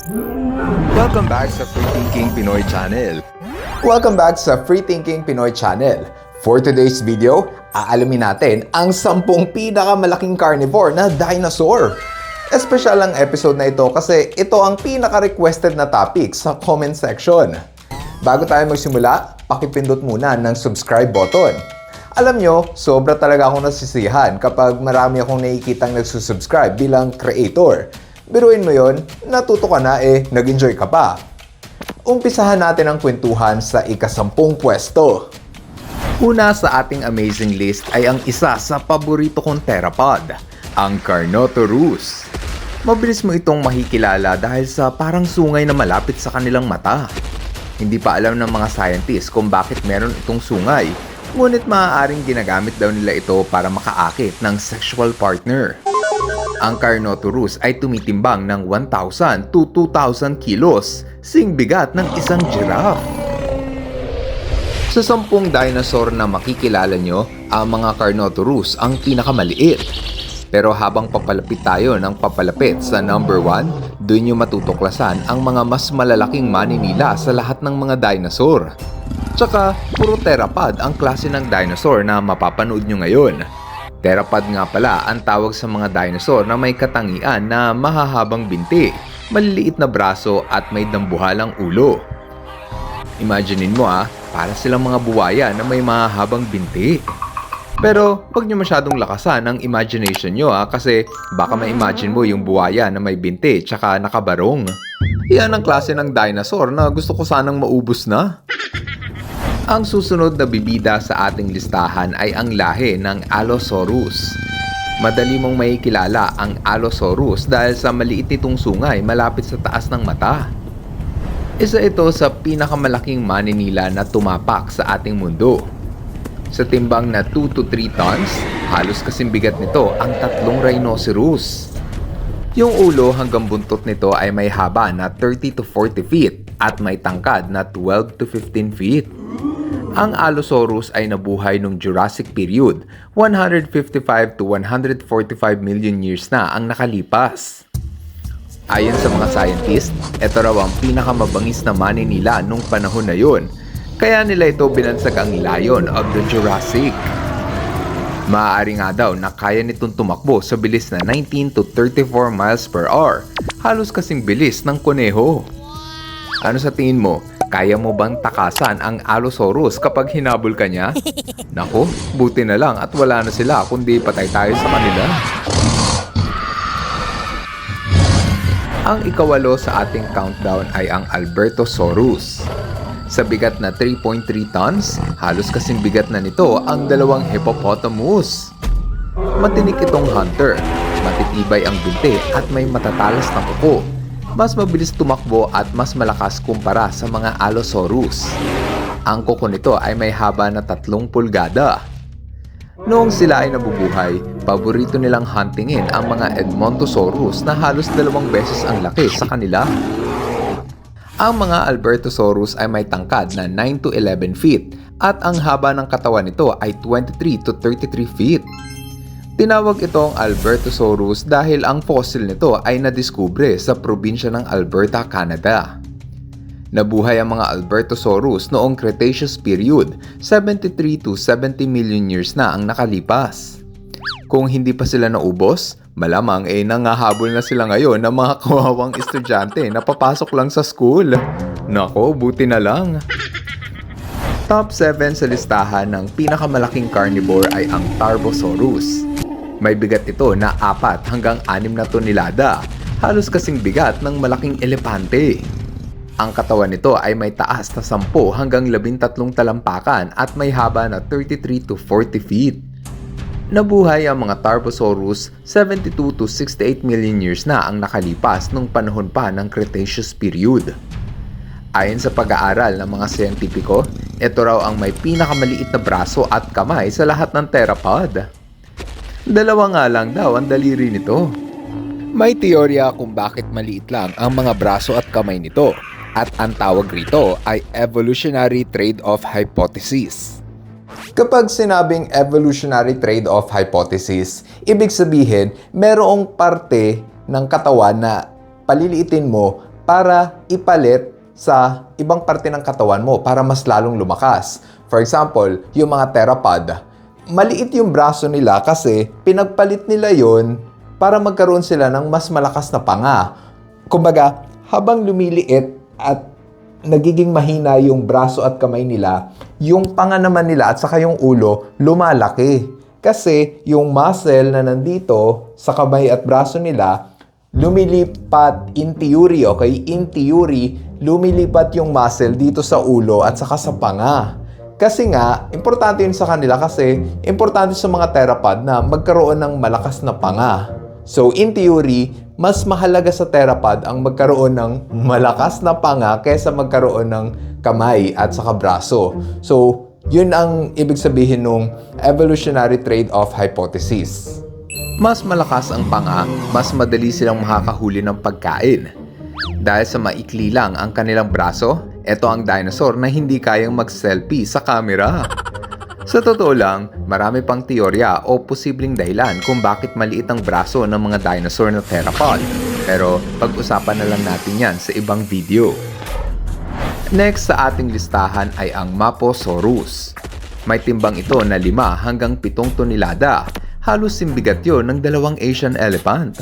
Welcome back sa Free Thinking Pinoy Channel. Welcome back sa Free Thinking Pinoy Channel. For today's video, aalamin natin ang 10 pinakamalaking carnivore na dinosaur. Espesyal ang episode na ito kasi ito ang pinaka-requested na topic sa comment section. Bago tayo magsimula, pakipindot muna ng subscribe button. Alam nyo, sobra talaga akong nasisiyahan kapag marami akong nakikitang nagsusubscribe bilang creator. Biruin mo yon, natuto ka na nag-enjoy ka pa. Umpisahan natin ang kwentuhan sa ika-10 pwesto. Una sa ating amazing list ay ang isa sa paborito kong theropod, ang Carnotaurus. Mabilis mo itong makikilala dahil sa parang sungay na malapit sa kanilang mata. Hindi pa alam ng mga scientists kung bakit meron itong sungay, ngunit maaaring ginagamit daw nila ito para makaakit ng sexual partner. Ang Carnotaurus ay tumitimbang ng 1,000 to 2,000 kilos, sing bigat ng isang giraffe. Sa 10 dinosaur na makikilala nyo, ang mga Carnotaurus ang pinakamaliit. Pero habang papalapit tayo ng papalapit sa number 1, doon nyo matutuklasan ang mga mas malalaking maninila sa lahat ng mga dinosaur. Tsaka, puro theropod ang klase ng dinosaur na mapapanood nyo ngayon. Theropod nga pala ang tawag sa mga dinosaur na may katangian na mahahabang binti, maliliit na braso at may dambuhalang ulo. Imaginein mo para silang mga buwaya na may mahahabang binti. Pero huwag nyo masyadong lakasan ang imagination nyo kasi baka ma-imagine mo yung buwaya na may binti tsaka nakabarong. Yan ang klase ng dinosaur na gusto ko sanang maubos na. Ang susunod na bibida sa ating listahan ay ang lahi ng Allosaurus. Madali mong makikilala ang Allosaurus dahil sa maliit nitong sungay malapit sa taas ng mata. Isa ito sa pinakamalaking maninila na tumapak sa ating mundo. Sa timbang na 2 to 3 tons, halos kasing bigat nito ang 3 rhinoceros. Yung ulo hanggang buntot nito ay may haba na 30 to 40 feet at may tangkad na 12 to 15 feet. Ang Allosaurus ay nabuhay noong Jurassic period, 155 to 145 million years na ang nakalipas. Ayon sa mga scientists, ito raw ang pinakamabangis na maninila nung panahon na yun, kaya nila ito binansag ang Lion of the Jurassic. Maaari nga daw na kaya nitong tumakbo sa bilis na 19 to 34 miles per hour, halos kasing bilis ng kuneho. Ano sa tingin mo? Kaya mo bang takasan ang Allosaurus kapag hinabol ka niya? Nako, buti na lang at wala na sila kundi patay tayo sa kanila. Ang ikawalo sa ating countdown ay ang Albertosaurus. Sa bigat na 3.3 tons, halos kasing bigat na nito ang 2 hippopotamus. Matinik itong hunter, matitibay ang binti at may matatalas na kuko. Mas mabilis tumakbo at mas malakas kumpara sa mga Allosaurus. Ang kuko nito ay may haba na 3 pulgada. Noong sila ay nabubuhay, paborito nilang huntingin ang mga Edmontosaurus na halos 2 beses ang laki sa kanila. Ang mga Albertosaurus ay may tangkad na 9 to 11 feet at ang haba ng katawan nito ay 23 to 33 feet. Tinawag itong Albertosaurus dahil ang fossil nito ay nadiskubre sa probinsya ng Alberta, Canada. Nabuhay ang mga Albertosaurus noong Cretaceous period, 73 to 70 million years na ang nakalipas. Kung hindi pa sila naubos, malamang nangahabol na sila ngayon ng mga kawawang estudyante na papasok lang sa school. Nako, buti na lang. Top 7 sa listahan ng pinakamalaking carnivore ay ang Tarbosaurus. May bigat ito na 4 hanggang 6 na tonelada, halos kasing bigat ng malaking elepante. Ang katawan nito ay may taas na 10 hanggang 13 talampakan at may haba na 33 to 40 feet. Nabuhay ang mga Tarbosaurus 72 to 68 million years na ang nakalipas nung panahon pa ng Cretaceous period. Ayon sa pag-aaral ng mga siyentipiko, ito raw ang may pinakamaliit na braso at kamay sa lahat ng theropod. 2 nga lang daw ang daliri nito. May teorya kung bakit maliit lang ang mga braso at kamay nito at ang tawag rito ay evolutionary trade-off hypothesis. Kapag sinabing evolutionary trade-off hypothesis, ibig sabihin merong parte ng katawan na paliliitin mo para ipalit sa ibang parte ng katawan mo para mas lalong lumakas. For example, yung mga theropod, maliit yung braso nila kasi pinagpalit nila yon para magkaroon sila ng mas malakas na panga. Kumbaga, habang lumiliit at nagiging mahina yung braso at kamay nila, yung panga naman nila at saka yung ulo lumalaki. Kasi yung muscle na nandito sa kamay at braso nila, lumilipat in theory, okay? In theory, lumilipat yung muscle dito sa ulo at saka sa panga. Kasi nga, importante yun sa kanila kasi importante sa mga theropod na magkaroon ng malakas na panga. So, in theory, mas mahalaga sa theropod ang magkaroon ng malakas na panga kaysa magkaroon ng kamay at saka braso. So, yun ang ibig sabihin ng evolutionary trade-off hypothesis. Mas malakas ang panga, mas madali silang makakahuli ng pagkain. Dahil sa maikli lang ang kanilang braso, ito ang dinosaur na hindi kayang mag-selfie sa camera. Sa totoo lang, marami pang teorya o posibleng dahilan kung bakit maliit ang braso ng mga dinosaur na theropod. Pero pag-usapan na lang natin yan sa ibang video. Next sa ating listahan ay ang Maposaurus. May timbang ito na 5 hanggang 7 tonelada. Halos simbigat yun ng 2 Asian elephant.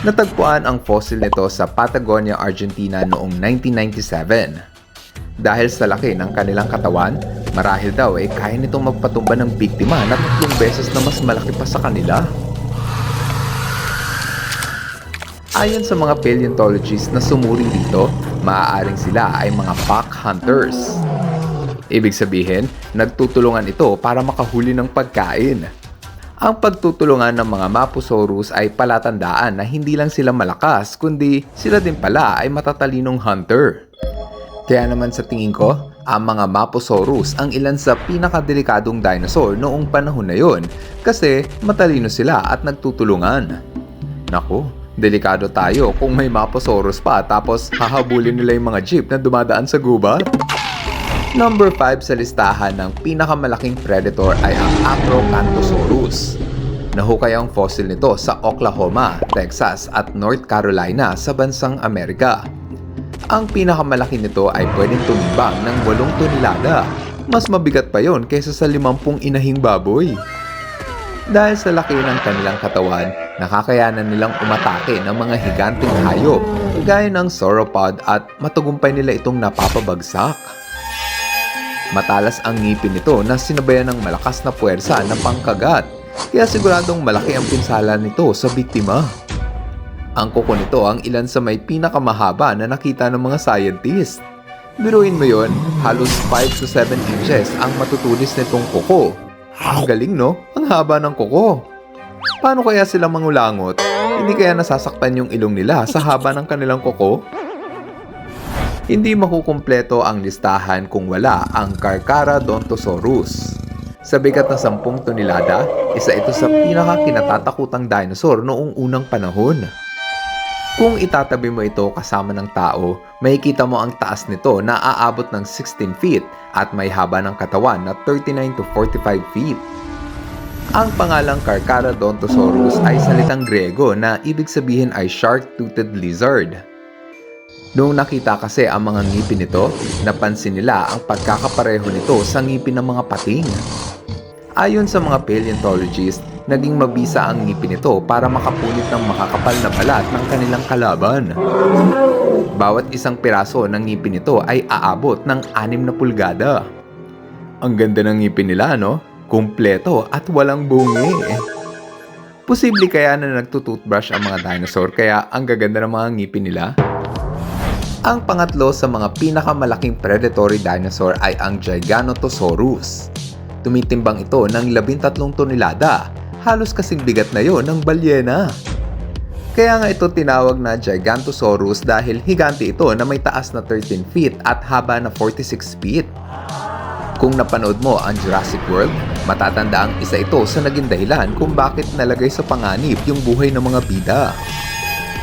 Natagpuan ang fossil nito sa Patagonia, Argentina noong 1997. Dahil sa laki ng kanilang katawan, marahil daw kaya nitong magpatumba ng biktima na 3 beses na mas malaki pa sa kanila. Ayon sa mga paleontologists na sumuri dito, maaaring sila ay mga pack hunters. Ibig sabihin, nagtutulungan ito para makahuli ng pagkain. Ang pagtutulungan ng mga Maposaurus ay palatandaan na hindi lang sila malakas, kundi sila din pala ay matatalinong hunter. Kaya naman sa tingin ko, ang mga Maposaurus ang ilan sa pinakadelikadong dinosaur noong panahon na yon kasi matalino sila at nagtutulungan. Naku, delikado tayo kung may Maposaurus pa tapos hahabulin nila yung mga jeep na dumadaan sa gubat. Number 5 sa listahan ng pinakamalaking predator ay ang Acrocanthosaurus. Nahukay ang fossil nito sa Oklahoma, Texas at North Carolina sa bansang Amerika. Ang pinakamalaki nito ay pwedeng tumimbang ng 8 tonelada. Mas mabigat pa yon kaysa sa 50 inahing baboy. Dahil sa laki ng kanilang katawan, nakakayanan nilang umatake ng mga higanteng hayop, gaya ng sauropod at matagumpay nila itong napapabagsak. Matalas ang ngipin nito na sinabayan ng malakas na puwersa na pangkagat, kaya siguradong malaki ang pinsala nito sa biktima. Ang kuko nito ang ilan sa may pinakamahaba na nakita ng mga scientist. Biruin mo yon, halos 5 to 7 inches ang matutulis nitong kuko. Ang galing no? Ang haba ng kuko. Paano kaya sila mangulangot? Hindi kaya nasasaktan yung ilong nila sa haba ng kanilang kuko? Hindi makukumpleto ang listahan kung wala ang Carcharodontosaurus. Sa bigat na 10 tonelada, isa ito sa pinaka-kinatatakutang dinosaur noong unang panahon. Kung itatabi mo ito kasama ng tao, makikita mo ang taas nito na aabot ng 16 feet at may haba ng katawan na 39 to 45 feet. Ang pangalang Carcharodontosaurus ay salitang Grego na ibig sabihin ay shark-toothed lizard. Noong nakita kasi ang mga ngipin nito, napansin nila ang pagkakapareho nito sa ngipin ng mga pating. Ayon sa mga paleontologists, naging mabisa ang ngipin nito para makapunit ng makakapal na balat ng kanilang kalaban. Bawat isang piraso ng ngipin nito ay aabot ng 6 na pulgada. Ang ganda ng ngipin nila, no? Kumpleto at walang bungi. Posible kaya na nagtutoothbrush ang mga dinosaur kaya ang gaganda ng mga ngipin nila? Ang pangatlo sa mga pinakamalaking predatory dinosaur ay ang Giganotosaurus. Tumitimbang ito ng 13 tonelada, halos kasing bigat na yon ng balyena. Kaya nga ito tinawag na Gigantosaurus dahil higante ito na may taas na 13 feet at haba na 46 feet. Kung napanood mo ang Jurassic World, matatanda ang isa ito sa naging dahilan kung bakit nalagay sa panganib yung buhay ng mga bida.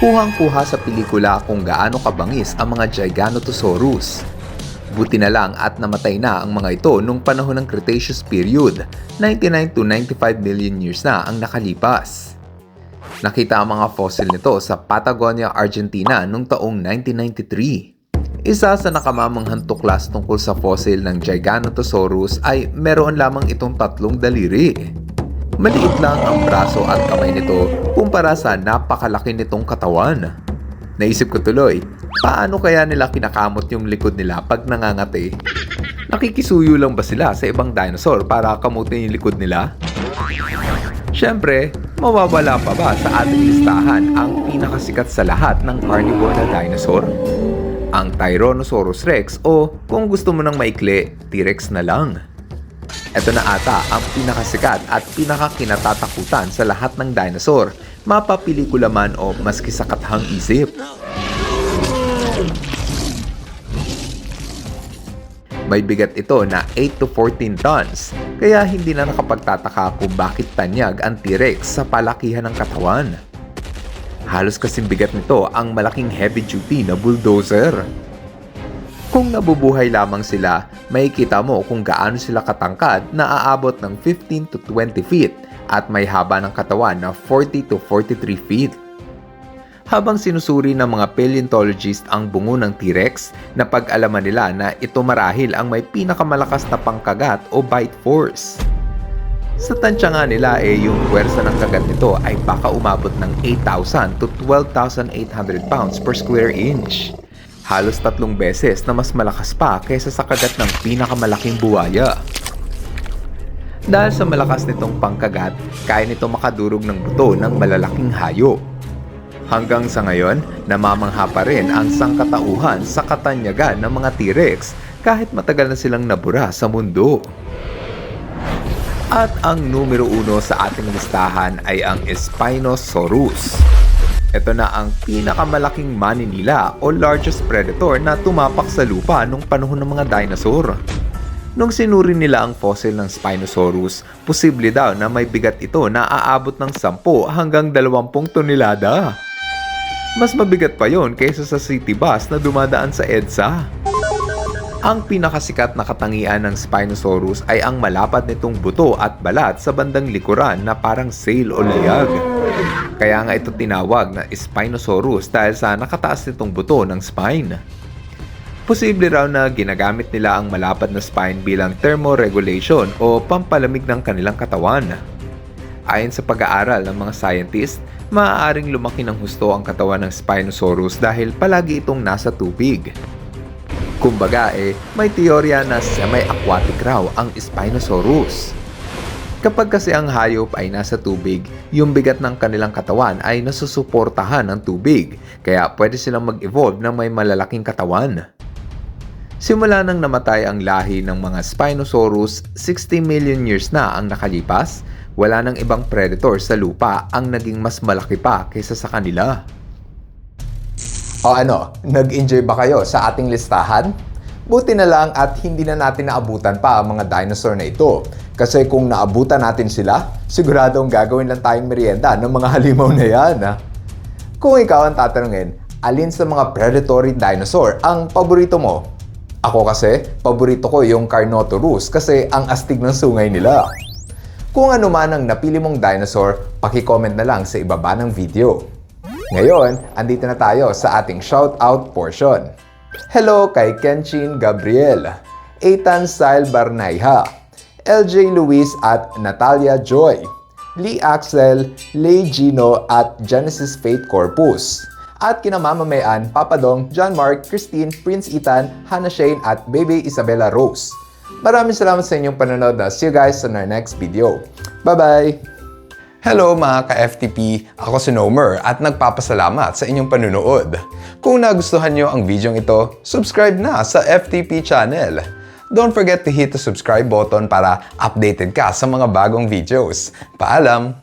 Kuhang-kuha sa pelikula kung gaano kabangis ang mga Giganotosaurus. Buti na lang at namatay na ang mga ito nung panahon ng Cretaceous period, 99 to 95 million years na ang nakalipas. Nakita ang mga fossil nito sa Patagonia, Argentina noong taong 1993. Isa sa nakamamanghang tuklas tungkol sa fossil ng Giganotosaurus ay meron lamang itong 3 daliri. Maliit lang ang braso at kamay nito kumpara sa napakalaki nitong katawan. Naisip ko tuloy, paano kaya nila kinakamot yung likod nila pag nangangati? Nakikisuyo lang ba sila sa ibang dinosaur para kamutin yung likod nila? Siyempre, mawawala pa ba sa ating listahan ang pinakasikat sa lahat ng carnivore na dinosaur? Ang Tyrannosaurus Rex o kung gusto mo ng maikli, T-Rex na lang. Ito na ata ang pinakasikat at pinakakinatatakutan sa lahat ng dinosaur, mapapelikula man o maski sa kataang isip. May bigat ito na 8 to 14 tons, kaya hindi na nakapagtataka kung bakit tanyag ang T-Rex sa palakihan ng katawan. Halos kasing bigat nito ang malaking heavy-duty na bulldozer. Kung nabubuhay lamang sila, makikita mo kung gaano sila katangkad na aabot ng 15 to 20 feet at may haba ng katawan na 40 to 43 feet. Habang sinusuri ng mga paleontologist ang bungo ng T-Rex, napag-alaman nila na ito marahil ang may pinakamalakas na pangkagat o bite force. Sa tansya nga nila yung puwersa ng kagat nito ay baka umabot ng 8,000 to 12,800 pounds per square inch. Halos 3 beses na mas malakas pa kaysa sa kagat ng pinakamalaking buwaya. Dahil sa malakas nitong pangkagat, kaya nito makadurog ng buto ng malalaking hayop. Hanggang sa ngayon, namamangha pa rin ang sangkatauhan sa katanyagan ng mga T-Rex kahit matagal na silang nabura sa mundo. At ang numero 1 sa ating listahan ay ang Spinosaurus. Ito na ang pinakamalaking maninila o largest predator na tumapak sa lupa nung panahon ng mga dinosaur. Nung sinuri nila ang fossil ng Spinosaurus, posible daw na may bigat ito na aabot ng 10 hanggang 20 tonelada. Mas mabigat pa yon kaysa sa city bus na dumadaan sa EDSA. Ang pinakasikat na katangian ng Spinosaurus ay ang malapad nitong buto at balat sa bandang likuran na parang sail o layag. Kaya nga ito tinawag na Spinosaurus dahil sa nakataas nitong buto ng spine. Posible raw na ginagamit nila ang malapad na spine bilang thermoregulation o pampalamig ng kanilang katawan. Ayon sa pag-aaral ng mga scientist, maaaring lumaki ng husto ang katawan ng Spinosaurus dahil palagi itong nasa tubig. Kumbaga may teorya na semi-aquatic raw ang Spinosaurus. Kapag kasi ang hayop ay nasa tubig, yung bigat ng kanilang katawan ay nasusuportahan ng tubig, kaya pwede silang mag-evolve ng may malalaking katawan. Simula nang namatay ang lahi ng mga Spinosaurus, 60 million years na ang nakalipas, wala nang ibang predator sa lupa ang naging mas malaki pa kaysa sa kanila. O nag-enjoy ba kayo sa ating listahan? Buti na lang at hindi na natin naabutan pa ang mga dinosaur na ito. Kasi kung naabutan natin sila, siguradong gagawin lang tayong merienda ng mga halimaw na yan. Kung ikaw ang tatanungin, alin sa mga predatory dinosaur ang paborito mo? Ako kasi, paborito ko yung Carnotaurus kasi ang astig ng sungay nila. Kung ano man ang napili mong dinosaur, paki-comment na lang sa ibaba ng video. Ngayon, andito na tayo sa ating shoutout portion. Hello kay Kenshin Gabriel, Ethan Style Barnayha, LJ Luis at Natalia Joy, Lee Axel, Lay Gino at Genesis Faith Corpus. At kinamamamayan, Papadong, John Mark, Christine, Prince Ethan, Hannah Shane at Baby Isabella Rose. Maraming salamat sa inyong panonood na see you guys on our next video. Bye-bye! Hello mga ka-FTP! Ako si Nomer at nagpapasalamat sa inyong panunood. Kung nagustuhan nyo ang video ito, subscribe na sa FTP channel. Don't forget to hit the subscribe button para updated ka sa mga bagong videos. Paalam!